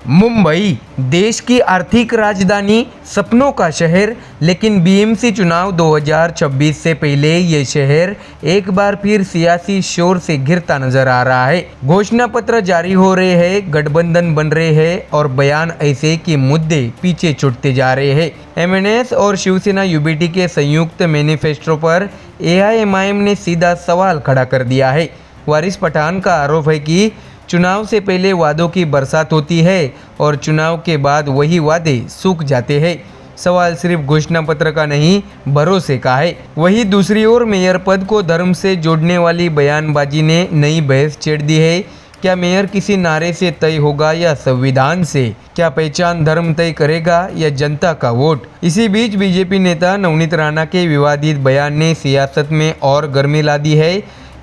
मुंबई देश की आर्थिक राजधानी, सपनों का शहर, लेकिन बीएमसी चुनाव 2026 से पहले ये शहर एक बार फिर सियासी शोर से घिरता नजर आ रहा है। घोषणा पत्र जारी हो रहे हैं, गठबंधन बन रहे हैं और बयान ऐसे कि मुद्दे पीछे छूटते जा रहे हैं। एमएनएस और शिवसेना यूबीटी के संयुक्त मैनिफेस्टो पर एआईएमआईएम ने सीधा सवाल खड़ा कर दिया है। वारिस पठान का आरोप है कि चुनाव से पहले वादों की बरसात होती है और चुनाव के बाद वही वादे सूख जाते हैं। सवाल सिर्फ घोषणा पत्र का नहीं, भरोसे का है। वहीं दूसरी ओर मेयर पद को धर्म से जोड़ने वाली बयानबाजी ने नई बहस छेड़ दी है। क्या मेयर किसी नारे से तय होगा या संविधान से? क्या पहचान धर्म तय करेगा या जनता का वोट? इसी बीच बीजेपी नेता नवनीत राणा के विवादित बयान ने सियासत में और गर्मी ला दी है।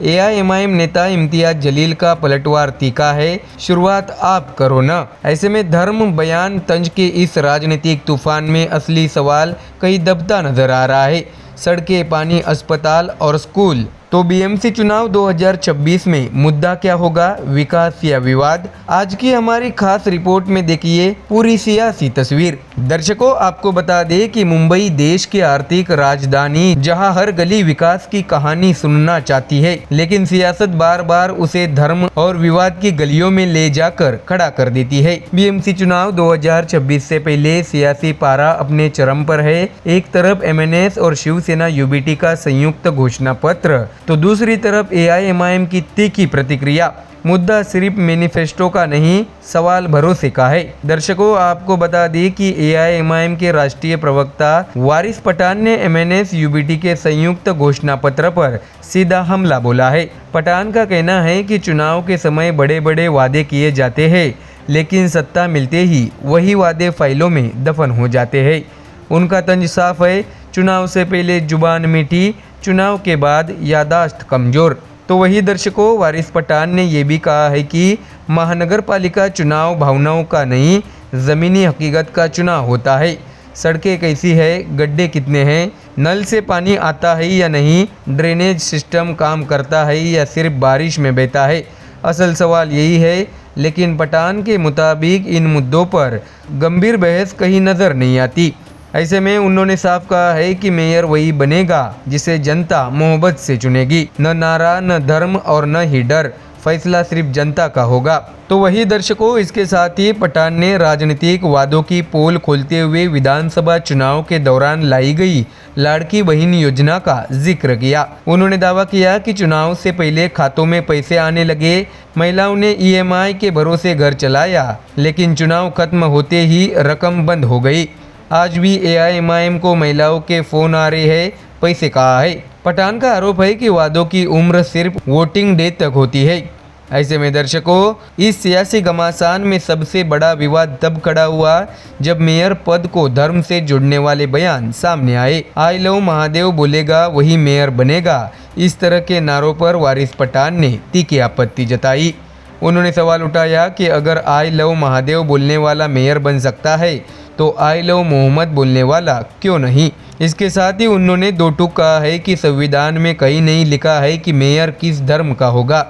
एआईएमआईएम नेता इम्तियाज जलील का पलटवार तीखा है, शुरुआत आप करो ना। ऐसे में धर्म बयान तंज के इस राजनीतिक तूफान में असली सवाल कहीं दबता नजर आ रहा है। सड़कें, पानी, अस्पताल और स्कूल। तो बीएमसी चुनाव 2026 में मुद्दा क्या होगा, विकास या विवाद? आज की हमारी खास रिपोर्ट में देखिए पूरी सियासी तस्वीर। दर्शकों, आपको बता दें कि मुंबई देश की आर्थिक राजधानी, जहां हर गली विकास की कहानी सुनना चाहती है, लेकिन सियासत बार बार उसे धर्म और विवाद की गलियों में ले जाकर खड़ा कर देती है। बीएमसी चुनाव 2026 से पहले सियासी पारा अपने चरम पर है। एक तरफ एमएनएस और शिवसेना यूबीटी का संयुक्त घोषणा पत्र, तो दूसरी तरफ एआईएमआईएम की तीखी प्रतिक्रिया। मुद्दा सिर्फ मैनिफेस्टो का नहीं, सवाल भरोसे का है। दर्शकों, आपको बता दी कि एआईएमआईएम के राष्ट्रीय प्रवक्ता वारिस पठान ने एमएनएस यूबीटी के संयुक्त घोषणा पत्र पर सीधा हमला बोला है। पठान का कहना है कि चुनाव के समय बड़े बड़े वादे किए जाते हैं, लेकिन सत्ता मिलते ही वही वादे फाइलों में दफन हो जाते हैं। उनका तंज साफ है, चुनाव से पहले जुबान मीठी, चुनाव के बाद यादाश्त कमजोर। तो वही दर्शकों, वारिस पठान ने यह भी कहा है कि महानगर पालिका चुनाव भावनाओं का नहीं, ज़मीनी हकीकत का चुनाव होता है। सड़कें कैसी है, गड्ढे कितने हैं, नल से पानी आता है या नहीं, ड्रेनेज सिस्टम काम करता है या सिर्फ बारिश में बहता है, असल सवाल यही है। लेकिन पठान के मुताबिक इन मुद्दों पर गंभीर बहस कहीं नज़र नहीं आती। ऐसे में उन्होंने साफ कहा है कि मेयर वही बनेगा जिसे जनता मोहब्बत से चुनेगी। न नारा, न धर्म और न ही डर, फैसला सिर्फ जनता का होगा। तो वही दर्शकों, इसके साथ ही पठान ने राजनीतिक वादों की पोल खोलते हुए विधानसभा चुनाव के दौरान लाई गई लाड़की बहन योजना का जिक्र किया। उन्होंने दावा किया कि चुनाव से पहले खातों में पैसे आने लगे, महिलाओं ने ईएमआई के भरोसे घर चलाया, लेकिन चुनाव खत्म होते ही रकम बंद हो गई। आज भी एआईएमआईएम को महिलाओं के फोन आ रहे हैं, पैसे कहाँ है? पठान का आरोप है कि वादों की उम्र सिर्फ वोटिंग डे तक होती है। ऐसे में दर्शकों, इस सियासी घमासान में सबसे बड़ा विवाद तब खड़ा हुआ जब मेयर पद को धर्म से जुड़ने वाले बयान सामने आए। आई लव महादेव बोलेगा वही मेयर बनेगा, इस तरह के नारों पर वारिस पठान ने तीखी आपत्ति जताई। उन्होंने सवाल उठाया कि अगर आई लव महादेव बोलने वाला मेयर बन सकता है, तो आई लव मोहम्मद बोलने वाला क्यों नहीं? इसके साथ ही उन्होंने दो टूक कहा है कि संविधान में कहीं नहीं लिखा है कि मेयर किस धर्म का होगा।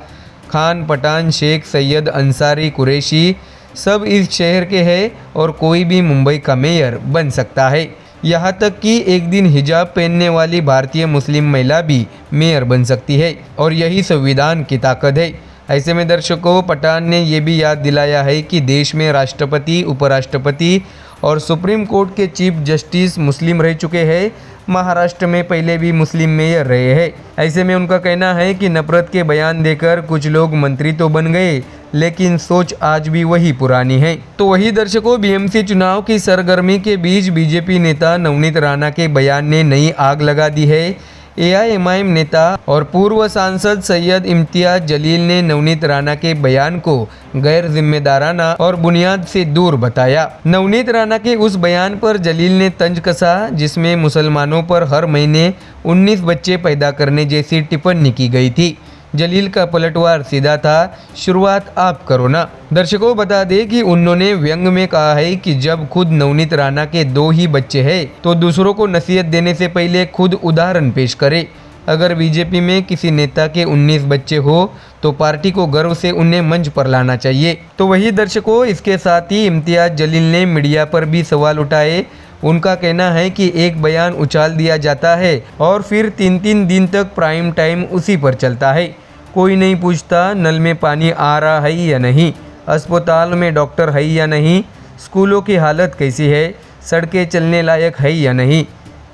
खान, पठान, शेख, सैयद, अंसारी, कुरैशी सब इस शहर के हैं और कोई भी मुंबई का मेयर बन सकता है। यहाँ तक कि एक दिन हिजाब पहनने वाली भारतीय मुस्लिम महिला भी मेयर बन सकती है और यही संविधान की ताकत है। ऐसे में दर्शकों, पठान ने यह भी याद दिलाया है कि देश में राष्ट्रपति, उपराष्ट्रपति और सुप्रीम कोर्ट के चीफ जस्टिस मुस्लिम रह चुके हैं। महाराष्ट्र में पहले भी मुस्लिम मेयर रहे हैं। ऐसे में उनका कहना है कि नफरत के बयान देकर कुछ लोग मंत्री तो बन गए, लेकिन सोच आज भी वही पुरानी है। तो वही दर्शकों, बीएमसी चुनाव की सरगर्मी के बीच बीजेपी नेता नवनीत राणा के बयान ने नई आग लगा दी है। एआईएमआईएम नेता और पूर्व सांसद सैयद इम्तियाज जलील ने नवनीत राणा के बयान को गैर जिम्मेदाराना और बुनियाद से दूर बताया। नवनीत राणा के उस बयान पर जलील ने तंज कसा जिसमें मुसलमानों पर हर महीने 19 बच्चे पैदा करने जैसी टिप्पणी की गई थी। जलील का पलटवार सीधा था, शुरुआत आप करो ना। दर्शकों, बता दें कि उन्होंने व्यंग में कहा है कि जब खुद नवनीत राणा के 2 ही बच्चे हैं, तो दूसरों को नसीहत देने से पहले खुद उदाहरण पेश करे। अगर बीजेपी में किसी नेता के 19 बच्चे हो तो पार्टी को गर्व से उन्हें मंच पर लाना चाहिए। तो वही दर्शकों, इसके साथ ही इम्तियाज जलील ने मीडिया पर भी सवाल उठाए। उनका कहना है कि एक बयान उछाल दिया जाता है और फिर 3-3 दिन तक प्राइम टाइम उसी पर चलता है। कोई नहीं पूछता नल में पानी आ रहा है या नहीं, अस्पताल में डॉक्टर है या नहीं, स्कूलों की हालत कैसी है, सड़कें चलने लायक है या नहीं।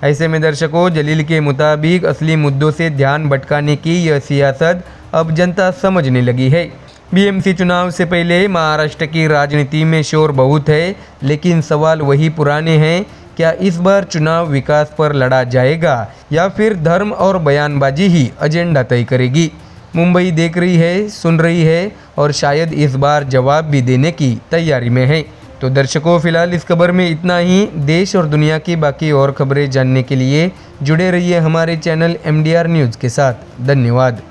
ऐसे में दर्शकों, जलील के मुताबिक असली मुद्दों से ध्यान भटकाने की यह सियासत अब जनता समझने लगी है। बीएमसी चुनाव से पहले महाराष्ट्र की राजनीति में शोर बहुत है, लेकिन सवाल वही पुराने हैं। क्या इस बार चुनाव विकास पर लड़ा जाएगा या फिर धर्म और बयानबाजी ही एजेंडा तय करेगी? मुंबई देख रही है, सुन रही है और शायद इस बार जवाब भी देने की तैयारी में है। तो दर्शकों, फिलहाल इस खबर में इतना ही। देश और दुनिया की बाकी और खबरें जानने के लिए जुड़े रहिए हमारे चैनल MDR न्यूज़ के साथ। धन्यवाद।